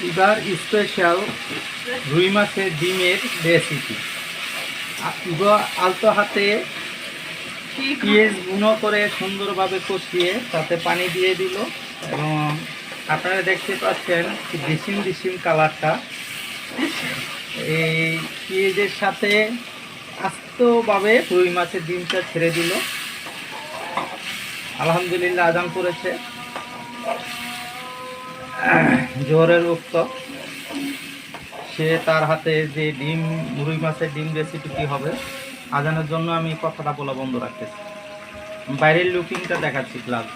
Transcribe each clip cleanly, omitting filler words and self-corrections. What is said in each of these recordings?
এবার স্পেশাল রুই মাছের ডিমের রেসিপি। আলতো হাতে পেঁয়াজ বুনো করে সুন্দরভাবে কষিয়ে তাতে পানি দিয়ে দিল এবং আপনারা দেখতে পাচ্ছেন ডিসিম ডিসিম কালারটা এই পেঁয়াজের সাথে আস্তভাবে রুই মাছের ডিমটা ছেড়ে দিল। আলহামদুলিল্লাহ আজান করেছে জোহরের উক্ত। সে তার হাতে যে ডিম রুই মাছের ডিম রেসিপিটি হবে আজানের জন্য আমি কথাটা বলা বন্ধ রাখতেছি। বাইরের লুকিংটা দেখাচ্ছি গ্লাস।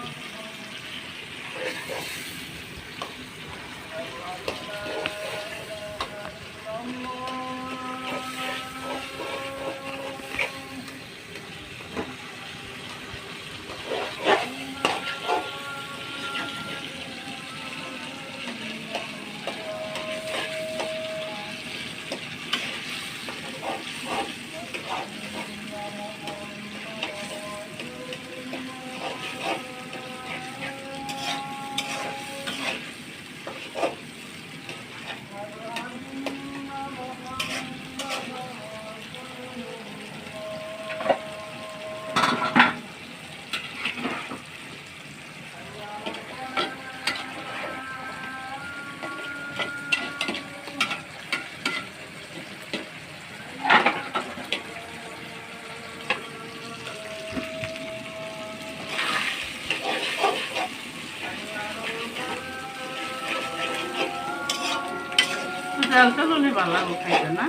চালটা হলে ভালো লাগবে খাইতে না।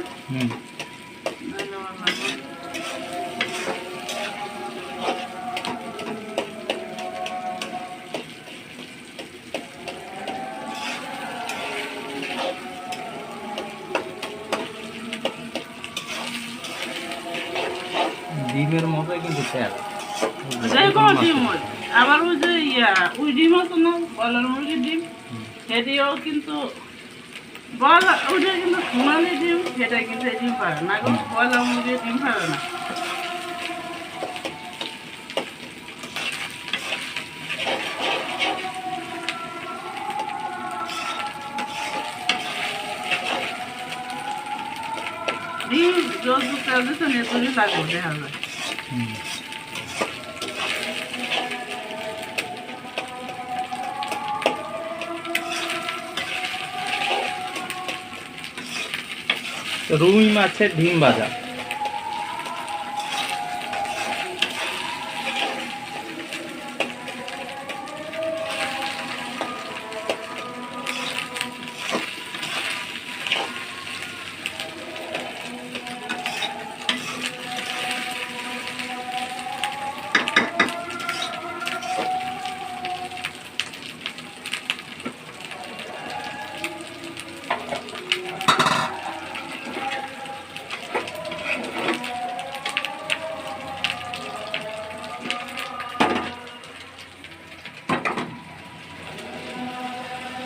ডিমের মতো কিন্তু তেল ডিম আবার ওই যে ওই ডিম আছে না বলার মুরগির ডিম, সেটিও কিন্তু বলা ওটা কিন্তু সোনালি ডিম, সেটা কিন্তু এই ডিম পারে না, বলা মুরগির ডিম পারে না। ডিম যত তেল দিচ্ছে না এতই লাগবে দেখা যায়। রুই মাছের ডিম ভাজা।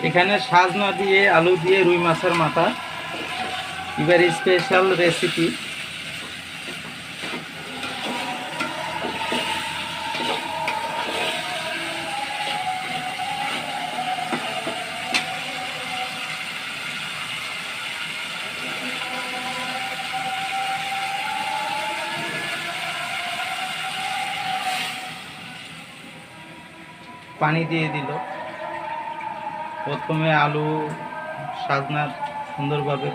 এখানে সাজনা দিয়ে আলু দিয়ে রুই মাছের মাথা, এবার স্পেশাল রেসিপি। পানি দিয়ে দিল। প্রথমে আলু সাজনা সুন্দরভাবে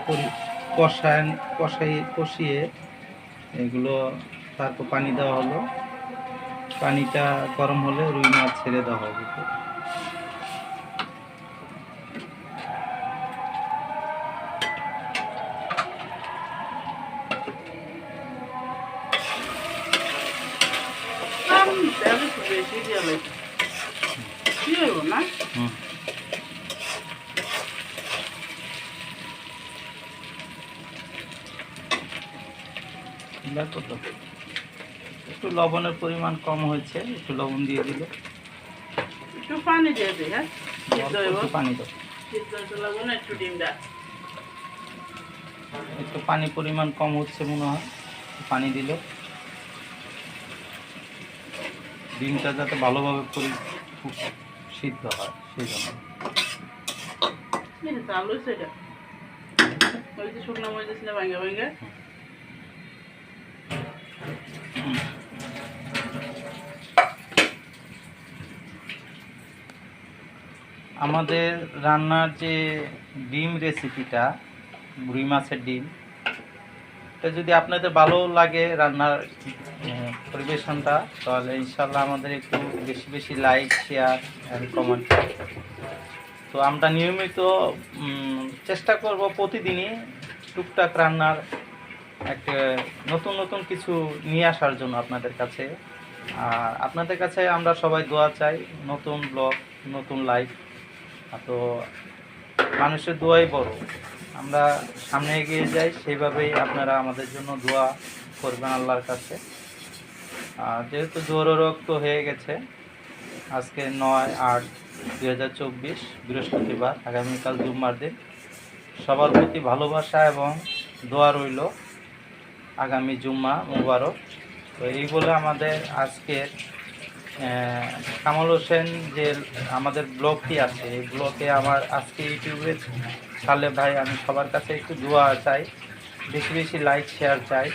কষিয়ে এগুলো তারপর পানি দেওয়া হলো। পানিটা গরম হলে রুই মাছ ছেড়ে দেওয়া হবে। না একটু লবণের পরিমাণ কম হয়েছে, একটু লবণ দিয়ে দিল। একটু পানি দিয়ে দিই। হ্যাঁ একটু পানি দাও, একটু পানি পরিমাণ কম হচ্ছে মনে হয়, পানি দিল। ডিমটা যাতে ভালোভাবে সিদ্ধ হয় সেই জন্য। এটা চালু হয়েছে এটা ওই যে শুকনো মরিচ ছিল ভাঙ্গা ভাঙ্গা আমাদের রান্নার যে ডিম রেসিপিটা, রুই মাছের ডিম, এটা যদি আপনাদের ভালো লাগে রান্নার পরিবেশনটা, তাহলে ইনশাল্লাহ আমাদের একটু বেশি বেশি লাইক, শেয়ার অ্যান্ড কমেন্ট। তো আমরা নিয়মিত চেষ্টা করব প্রতিদিনই টুকটাক রান্নার একটা নতুন নতুন কিছু নিয়ে আসার জন্য আপনাদের কাছে। আর আপনাদের কাছে আমরা সবাই দোয়া চাই, নতুন ব্লগ, নতুন লাইফ। তো মানুষের দোয়াই বড়, আমরা সামনে এগিয়ে যাই, সেইভাবেই আপনারা আমাদের জন্য দোয়া করবেন আল্লাহর কাছে। যেহেতু জোরোক্ত হয়ে গেছে, আজকে 9/8/2024 বৃহস্পতিবার, আগামীকাল জুম্মার দিন। সবার প্রতি ভালোবাসা এবং দোয়া রইল, আগামী জুম্মা মুবারক। তো এই বলে আমাদের আজকের কামাল হোসেন যে আমাদের ব্লগটি আছে, এই ব্লগে আমার আজকে ইউটিউবে ছাড়লে ভাই আমি সবার কাছে একটু দোয়া চাই, বেশি বেশি লাইক শেয়ার চাই।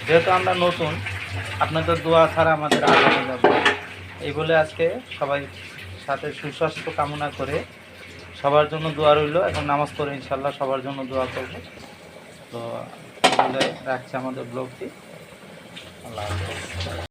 যেহেতু আমরা নতুন, আপনাদের দোয়া ছাড়া আমাদের আগামী যাবে। এই বলে আজকে সবাই সাথে সুস্বাস্থ্য কামনা করে সবার জন্য দোয়া রইল। এখন নামাজ পড়ে ইনশাল্লাহ সবার জন্য দোয়া করব। তো বলে রাখছি আমাদের ব্লগটি। আল্লাহ হাফেজ।